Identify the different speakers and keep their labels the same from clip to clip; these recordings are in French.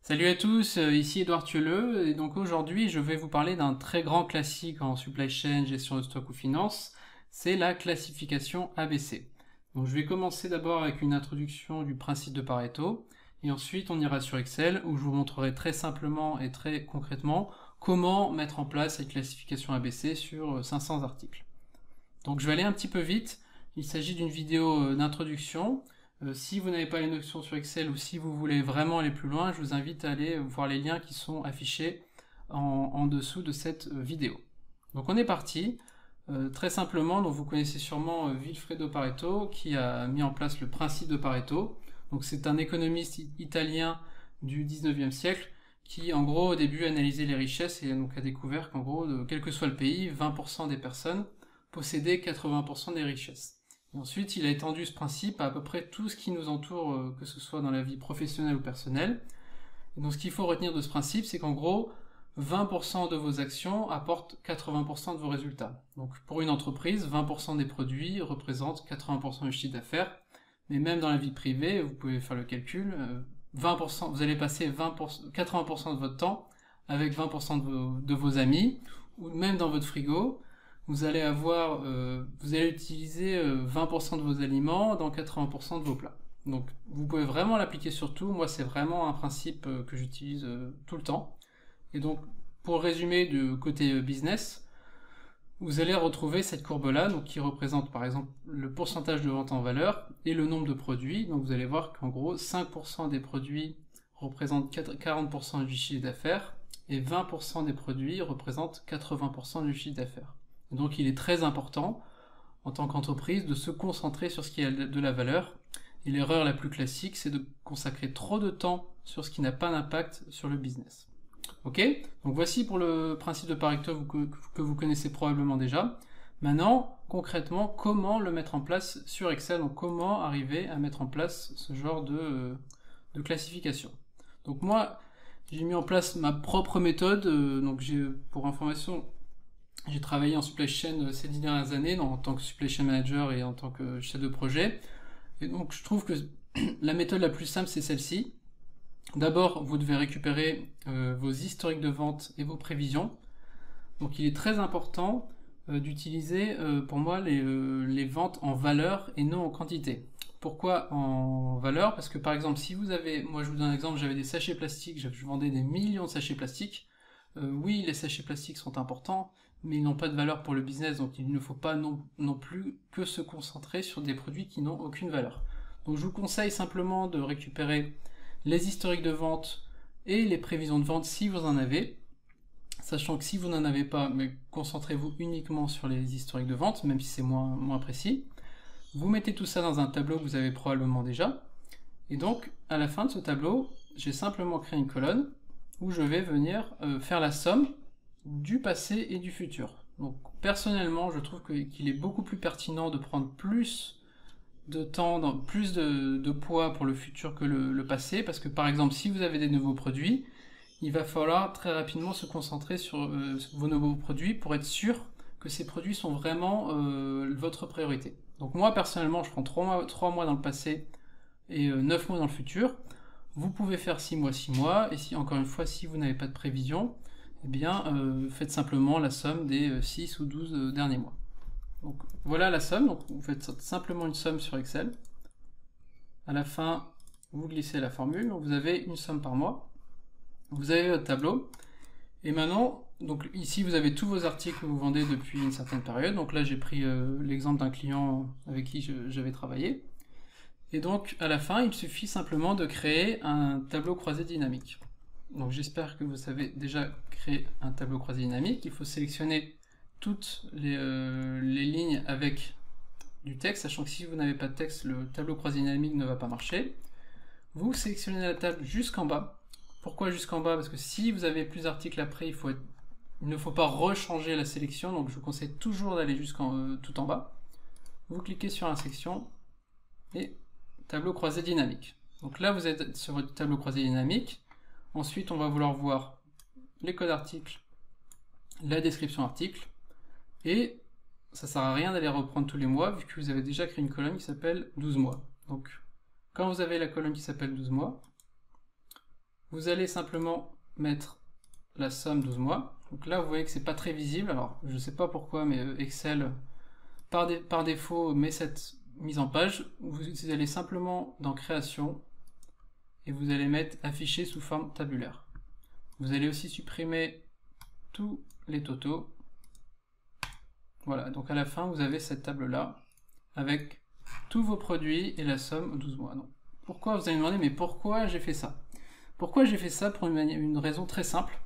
Speaker 1: Salut à tous, ici Edouard Thieleux, et donc aujourd'hui je vais vous parler d'un très grand classique en supply chain, gestion de stock ou finance, c'est la classification ABC. Donc je vais commencer d'abord avec une introduction du principe de Pareto, et ensuite on ira sur Excel où je vous montrerai très simplement et très concrètement comment mettre en place cette classification ABC sur 500 articles. Donc je vais aller un petit peu vite, il s'agit d'une vidéo d'introduction. Si vous n'avez pas les notions sur Excel ou si vous voulez vraiment aller plus loin, je vous invite à aller voir les liens qui sont affichés en dessous de cette vidéo. Donc on est parti. Très simplement, donc vous connaissez sûrement Vilfredo Pareto qui a mis en place le principe de Pareto. Donc c'est un économiste italien du 19e siècle qui en gros au début analysait les richesses et donc a découvert qu'en gros, quel que soit le pays, 20% des personnes possédaient 80% des richesses. Et ensuite, il a étendu ce principe à peu près tout ce qui nous entoure, que ce soit dans la vie professionnelle ou personnelle. Et donc ce qu'il faut retenir de ce principe, c'est qu'en gros, 20% de vos actions apportent 80% de vos résultats. Donc pour une entreprise, 20% des produits représentent 80% du chiffre d'affaires. Mais même dans la vie privée, vous pouvez faire le calcul, 20%, vous allez passer 80% de votre temps avec 20% de vos amis, ou même dans votre frigo, vous allez utiliser 20% de vos aliments dans 80% de vos plats. Donc vous pouvez vraiment l'appliquer sur tout. Moi c'est vraiment un principe que j'utilise tout le temps. Et donc pour résumer du côté business, vous allez retrouver cette courbe-là, donc qui représente par exemple le pourcentage de vente en valeur et le nombre de produits. Donc vous allez voir qu'en gros 5% des produits représentent 40% du chiffre d'affaires et 20% des produits représentent 80% du chiffre d'affaires. Donc il est très important en tant qu'entreprise de se concentrer sur ce qui a de la valeur. Et l'erreur la plus classique, c'est de consacrer trop de temps sur ce qui n'a pas d'impact sur le business. Ok? Donc voici pour le principe de Pareto que vous connaissez probablement déjà. Maintenant, concrètement, comment le mettre en place sur Excel? Donc comment arriver à mettre en place ce genre de classification? Donc moi, j'ai mis en place ma propre méthode. Donc pour information, j'ai travaillé en supply chain ces 10 dernières années en tant que supply chain manager et en tant que chef de projet. Et donc je trouve que la méthode la plus simple c'est celle-ci. D'abord, vous devez récupérer vos historiques de vente et vos prévisions. Donc il est très important d'utiliser pour moi les ventes en valeur et non en quantité. Pourquoi en valeur? Parce que par exemple, si vous avez, moi je vous donne un exemple, j'avais des sachets plastiques, je vendais des millions de sachets plastiques. Oui, les sachets plastiques sont importants, mais ils n'ont pas de valeur pour le business, donc il ne faut pas non plus que se concentrer sur des produits qui n'ont aucune valeur. Donc je vous conseille simplement de récupérer les historiques de vente et les prévisions de vente si vous en avez, sachant que si vous n'en avez pas, mais concentrez-vous uniquement sur les historiques de vente, même si c'est moins précis. Vous mettez tout ça dans un tableau que vous avez probablement déjà, et donc à la fin de ce tableau, j'ai simplement créé une colonne où je vais venir faire la somme du passé et du futur. Donc personnellement, je trouve qu'il est beaucoup plus pertinent de prendre plus de temps, plus de poids pour le futur que le passé, parce que par exemple, si vous avez des nouveaux produits, il va falloir très rapidement se concentrer sur vos nouveaux produits pour être sûr que ces produits sont vraiment votre priorité. Donc moi, personnellement, je prends 3 mois dans le passé et 9 mois dans le futur. Vous pouvez faire 6 mois, 6 mois, et si, encore une fois, si vous n'avez pas de prévision, eh bien, faites simplement la somme des 6 ou 12 derniers mois. Donc voilà la somme, donc vous faites simplement une somme sur Excel. À la fin, vous glissez la formule, donc vous avez une somme par mois. Vous avez votre tableau, et maintenant, donc ici vous avez tous vos articles que vous vendez depuis une certaine période. Donc là j'ai pris l'exemple d'un client avec qui j'avais travaillé. Et donc à la fin, il suffit simplement de créer un tableau croisé dynamique. Donc j'espère que vous avez déjà créé un tableau croisé dynamique. Il faut sélectionner toutes les lignes avec du texte, sachant que si vous n'avez pas de texte, le tableau croisé dynamique ne va pas marcher. Vous sélectionnez la table jusqu'en bas. Pourquoi jusqu'en bas? Parce que si vous avez plus d'articles après, il ne faut pas rechanger la sélection, donc je vous conseille toujours d'aller tout en bas. Vous cliquez sur la section et tableau croisé dynamique. Donc là, vous êtes sur votre tableau croisé dynamique. Ensuite, on va vouloir voir les codes articles, la description article, et ça sert à rien d'aller reprendre tous les mois, vu que vous avez déjà créé une colonne qui s'appelle 12 mois. Donc, quand vous avez la colonne qui s'appelle 12 mois, vous allez simplement mettre la somme 12 mois. Donc là, vous voyez que c'est pas très visible. Alors, je sais pas pourquoi, mais Excel, par défaut, met cette mise en page. Vous allez simplement dans Création et vous allez mettre Afficher sous forme tabulaire. Vous allez aussi supprimer tous les totaux. Voilà, donc à la fin, vous avez cette table-là avec tous vos produits et la somme 12 mois. Donc, pourquoi, vous allez me demander, mais pourquoi j'ai fait ça? Pourquoi j'ai fait ça? Pour une raison très simple,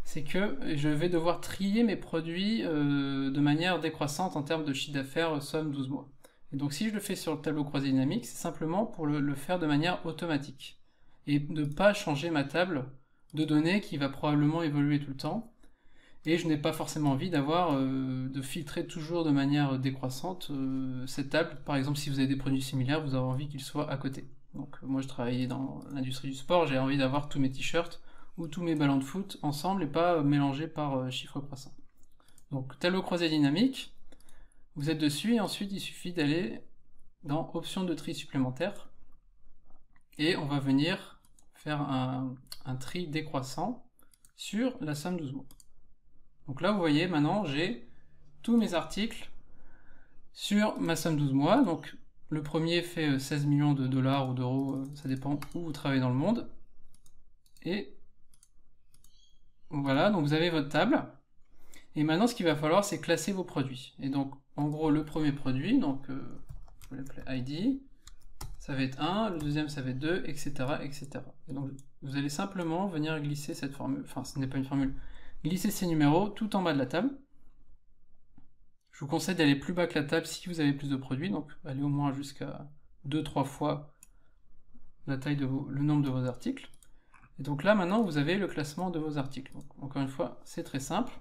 Speaker 1: c'est que je vais devoir trier mes produits de manière décroissante en termes de chiffre d'affaires somme 12 mois. Et donc si je le fais sur le tableau croisé dynamique, c'est simplement pour le faire de manière automatique et ne pas changer ma table de données qui va probablement évoluer tout le temps. Et je n'ai pas forcément envie d'avoir de filtrer toujours de manière décroissante cette table. Par exemple, si vous avez des produits similaires, vous avez envie qu'ils soient à côté. Donc moi je travaillais dans l'industrie du sport, j'ai envie d'avoir tous mes t-shirts ou tous mes ballons de foot ensemble et pas mélangés par chiffre croissant. Donc tableau croisé dynamique, vous êtes dessus et ensuite il suffit d'aller dans options de tri supplémentaire et on va venir faire un tri décroissant sur la somme 12 mois. Donc là vous voyez maintenant j'ai tous mes articles sur ma somme 12 mois. Donc le premier fait 16 millions de dollars ou d'euros, ça dépend où vous travaillez dans le monde. Et voilà, donc vous avez votre table. Et maintenant, ce qu'il va falloir, c'est classer vos produits. Et donc, en gros, le premier produit, donc je vais l'appeler ID, ça va être 1, le deuxième, ça va être 2, etc., etc. Et donc, vous allez simplement venir glisser cette formule, enfin, ce n'est pas une formule, glisser ces numéros tout en bas de la table. Je vous conseille d'aller plus bas que la table si vous avez plus de produits, donc allez au moins jusqu'à 2-3 fois la taille de le nombre de vos articles. Et donc là, maintenant, vous avez le classement de vos articles. Donc, encore une fois, c'est très simple.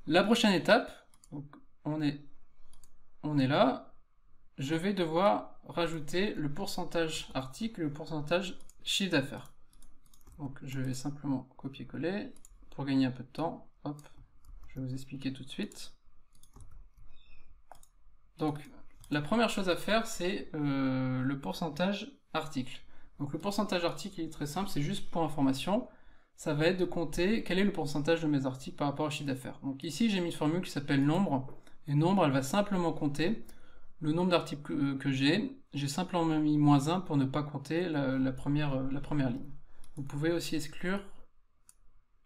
Speaker 1: La prochaine étape, donc on est là, je vais devoir rajouter le pourcentage article et le pourcentage chiffre d'affaires. Donc je vais simplement copier-coller pour gagner un peu de temps. Hop, je vais vous expliquer tout de suite. Donc la première chose à faire, c'est le pourcentage article. Donc le pourcentage article il est très simple, c'est juste pour information. Ça va être de compter quel est le pourcentage de mes articles par rapport au chiffre d'affaires. Donc ici j'ai mis une formule qui s'appelle nombre, et nombre elle va simplement compter le nombre d'articles que j'ai. J'ai simplement mis -1 pour ne pas compter la première ligne. Vous pouvez aussi exclure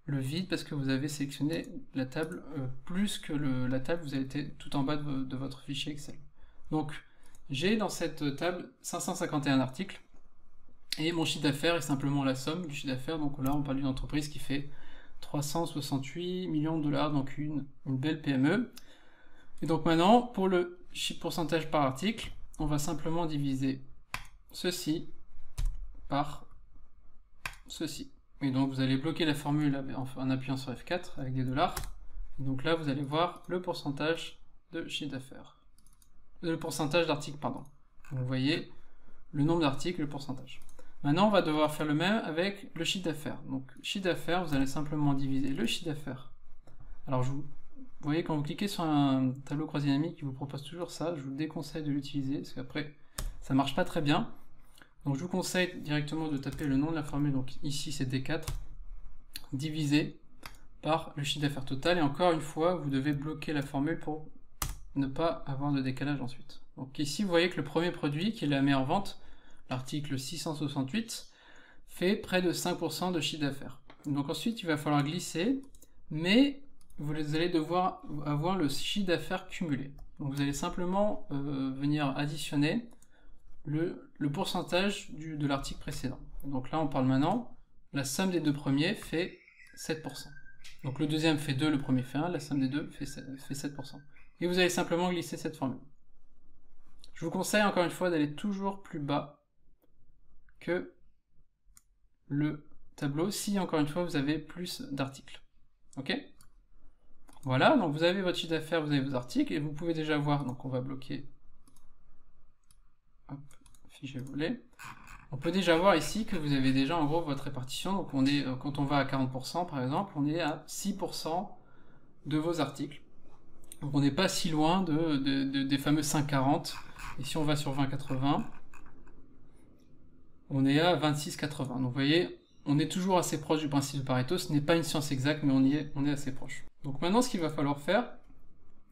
Speaker 1: le vide parce que vous avez sélectionné la table plus que la table, vous avez été tout en bas de votre fichier Excel. Donc j'ai dans cette table 551 articles. Et mon chiffre d'affaires est simplement la somme du chiffre d'affaires. Donc là, on parle d'une entreprise qui fait 368 millions de dollars, donc une belle PME. Et donc maintenant, pour le pourcentage par article, on va simplement diviser ceci par ceci. Et donc vous allez bloquer la formule en appuyant sur F4 avec des dollars. Et donc là, vous allez voir le pourcentage de chiffre d'affaires. Le pourcentage d'articles, pardon. Donc vous voyez le nombre d'articles et le pourcentage. Maintenant, on va devoir faire le même avec le chiffre d'affaires. Donc, chiffre d'affaires, vous allez simplement diviser le chiffre d'affaires. Alors, vous voyez, quand vous cliquez sur un tableau croisé dynamique qui vous propose toujours ça, je vous déconseille de l'utiliser, parce qu'après, ça marche pas très bien. Donc, je vous conseille directement de taper le nom de la formule. Donc, ici, c'est D4, divisé par le chiffre d'affaires total. Et encore une fois, vous devez bloquer la formule pour ne pas avoir de décalage ensuite. Donc, ici, vous voyez que le premier produit, qui est la meilleure vente, l'article 668, fait près de 5% de chiffre d'affaires. Donc ensuite, il va falloir glisser, mais vous allez devoir avoir le chiffre d'affaires cumulé. Donc vous allez simplement venir additionner le pourcentage de l'article précédent. Donc là, on parle maintenant, la somme des deux premiers fait 7%. Donc le deuxième fait 2, le premier fait 1, la somme des deux fait 7%. Et vous allez simplement glisser cette formule. Je vous conseille encore une fois d'aller toujours plus bas que le tableau si encore une fois vous avez plus d'articles. Ok? Voilà, donc vous avez votre chiffre d'affaires, vous avez vos articles et vous pouvez déjà voir, donc on va bloquer hop, fichier volé. On peut déjà voir ici que vous avez déjà en gros votre répartition. Donc on est, quand on va à 40% par exemple, on est à 6% de vos articles. Donc on n'est pas si loin des fameux 5,40. Et si on va sur 20,80, on est à 26,80. Donc vous voyez, on est toujours assez proche du principe de Pareto. Ce n'est pas une science exacte, mais on est assez proche. Donc maintenant, ce qu'il va falloir faire,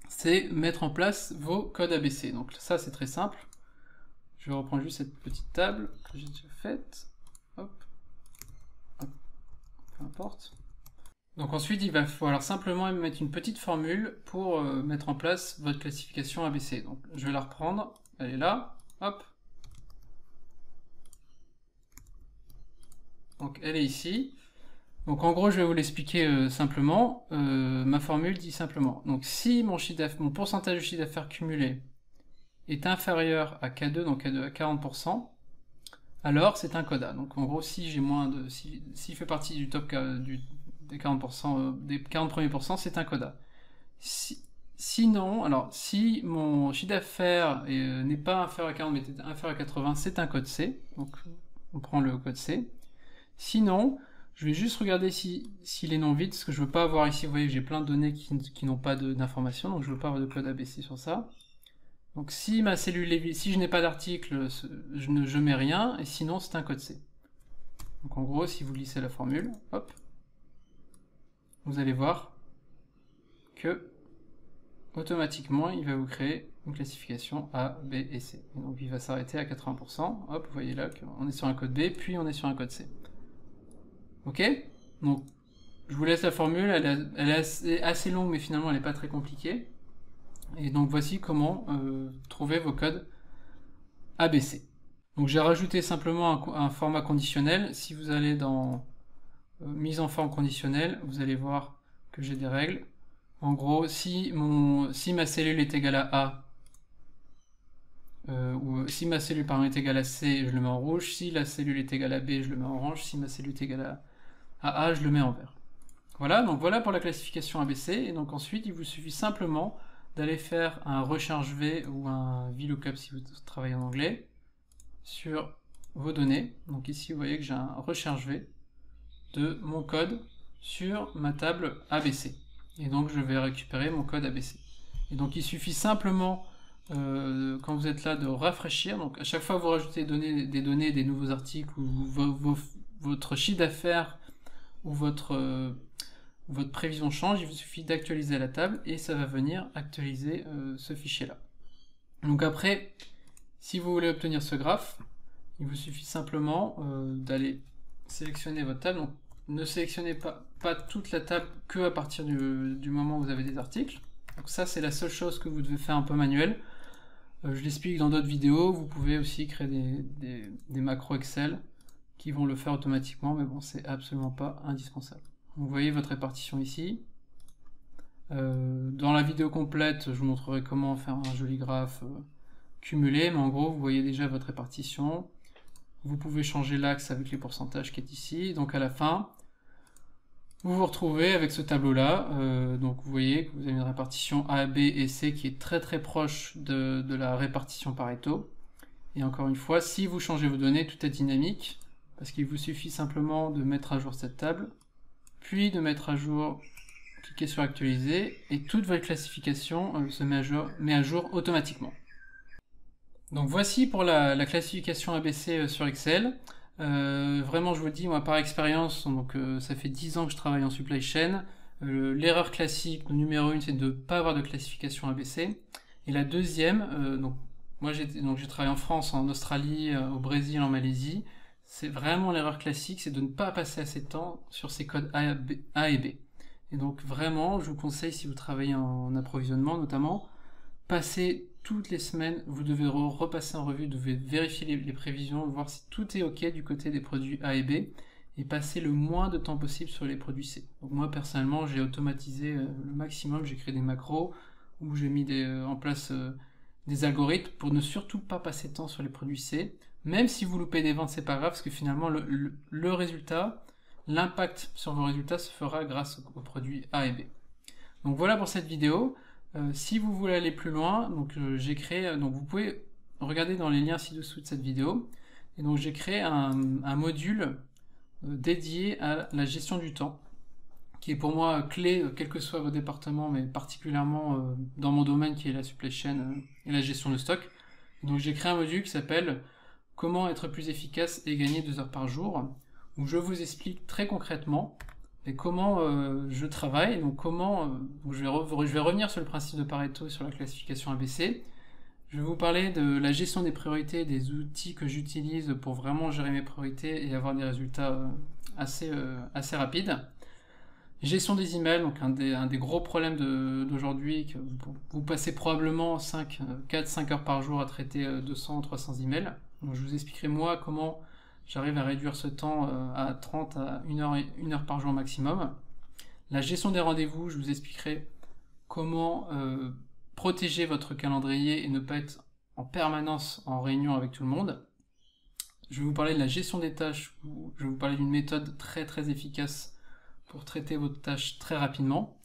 Speaker 1: c'est mettre en place vos codes ABC. Donc ça, c'est très simple. Je vais reprendre juste cette petite table que j'ai déjà faite. Hop. Hop. Peu importe. Donc ensuite, il va falloir simplement mettre une petite formule pour mettre en place votre classification ABC. Donc je vais la reprendre. Elle est là. Hop. Donc elle est ici. Donc en gros, je vais vous l'expliquer simplement. Ma formule dit simplement. Donc si mon pourcentage de chiffre d'affaires cumulé est inférieur à K2, donc K2 à 40%, alors c'est un code A. Donc en gros, si j'ai moins de, s'il fait partie du top des 40%, des 40 premiers pourcents, c'est un code A. Sinon, alors si mon chiffre d'affaires n'est pas inférieur à 40 mais est inférieur à 80, c'est un code C. Donc on prend le code C. Sinon, je vais juste regarder s'il est non vide, parce que je veux pas avoir ici, vous voyez que j'ai plein de données qui n'ont pas d'informations, donc je veux pas avoir de code ABC sur ça. Donc si ma cellule est vide, si je n'ai pas d'article, je mets rien, et sinon c'est un code C. Donc en gros, si vous glissez la formule, hop, vous allez voir que automatiquement il va vous créer une classification A, B et C. Et donc il va s'arrêter à 80%, hop, vous voyez là qu'on est sur un code B, puis on est sur un code C. Ok? Donc je vous laisse la formule, elle est assez longue, mais finalement elle n'est pas très compliquée. Et donc voici comment trouver vos codes ABC. Donc j'ai rajouté simplement un format conditionnel. Si vous allez dans mise en forme conditionnelle, vous allez voir que j'ai des règles. En gros, si ma cellule est égale à A, ou si ma cellule par exemple est égale à C, je le mets en rouge. Si la cellule est égale à B, je le mets en orange. Si ma cellule est égale à A, je le mets en vert. Voilà, donc voilà pour la classification ABC. Et donc ensuite, il vous suffit simplement d'aller faire un recharge V ou un VLOOKUP si vous travaillez en anglais sur vos données. Donc ici, vous voyez que j'ai un recharge V de mon code sur ma table ABC. Et donc je vais récupérer mon code ABC. Et donc il suffit simplement, quand vous êtes là, de rafraîchir. Donc à chaque fois que vous rajoutez des données, des nouveaux articles, ou votre chiffre d'affaires, ou votre prévision change, il vous suffit d'actualiser la table et ça va venir actualiser ce fichier-là. Donc après, si vous voulez obtenir ce graphe, il vous suffit simplement d'aller sélectionner votre table. Donc ne sélectionnez pas toute la table que à partir du moment où vous avez des articles. Donc ça, c'est la seule chose que vous devez faire un peu manuel. Je l'explique dans d'autres vidéos. Vous pouvez aussi créer des macros Excel qui vont le faire automatiquement, mais bon, c'est absolument pas indispensable. Vous voyez votre répartition ici. Dans la vidéo complète, je vous montrerai comment faire un joli graphe cumulé, mais en gros, vous voyez déjà votre répartition. Vous pouvez changer l'axe avec les pourcentages qui est ici. Donc à la fin, vous vous retrouvez avec ce tableau-là. Donc vous voyez que vous avez une répartition A, B et C qui est très très proche de la répartition Pareto. Et encore une fois, si vous changez vos données, tout est dynamique, parce qu'il vous suffit simplement de mettre à jour cette table, puis de mettre à jour, cliquer sur actualiser, et toute votre classification se met à jour automatiquement. Donc voici pour la classification ABC sur Excel. Vraiment, je vous le dis, moi par expérience, donc ça fait 10 ans que je travaille en supply chain. L'erreur classique, numéro 1, c'est de ne pas avoir de classification ABC. Et la deuxième, donc moi j'ai travaillé en France, en Australie, au Brésil, en Malaisie. C'est vraiment l'erreur classique, c'est de ne pas passer assez de temps sur ces codes A et B. Et donc vraiment, je vous conseille, si vous travaillez en approvisionnement notamment, passez toutes les semaines, vous devez repasser en revue, vous devez vérifier les prévisions, voir si tout est ok du côté des produits A et B, et passer le moins de temps possible sur les produits C. Donc moi personnellement, j'ai automatisé le maximum, j'ai créé des macros, où j'ai mis en place des algorithmes pour ne surtout pas passer de temps sur les produits C. Même si vous loupez des ventes, c'est pas grave, parce que finalement, le résultat, l'impact sur vos résultats se fera grâce aux produits A et B. Donc voilà pour cette vidéo. Si vous voulez aller plus loin, donc j'ai créé, donc vous pouvez regarder dans les liens ci-dessous de cette vidéo. Et donc j'ai créé un module dédié à la gestion du temps, qui est pour moi clé, quel que soit vos départements, mais particulièrement dans mon domaine qui est la supply chain et la gestion de stock. Donc j'ai créé un module qui s'appelle « Comment être plus efficace et gagner 2 heures par jour ». où je vous explique très concrètement comment je travaille, donc je vais revenir sur le principe de Pareto, sur la classification ABC. Je vais vous parler de la gestion des priorités, des outils que j'utilise pour vraiment gérer mes priorités et avoir des résultats assez rapides. Gestion des emails, donc un des gros problèmes d'aujourd'hui, que vous passez probablement 4-5 heures par jour à traiter 200-300 emails. Donc je vous expliquerai moi comment j'arrive à réduire ce temps à 30 à 1 heure par jour maximum. La gestion des rendez-vous, je vous expliquerai comment protéger votre calendrier et ne pas être en permanence en réunion avec tout le monde. Je vais vous parler de la gestion des tâches, je vais vous parler d'une méthode très efficace pour traiter votre tâche très rapidement.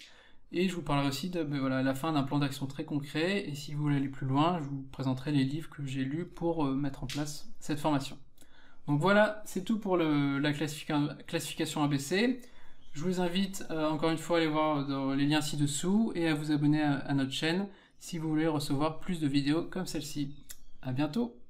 Speaker 1: Et je vous parlerai aussi à la fin d'un plan d'action très concret. Et si vous voulez aller plus loin, je vous présenterai les livres que j'ai lus pour mettre en place cette formation. Donc voilà, c'est tout pour la classification ABC. Je vous invite encore une fois à aller voir dans les liens ci-dessous et à vous abonner à notre chaîne si vous voulez recevoir plus de vidéos comme celle-ci. À bientôt!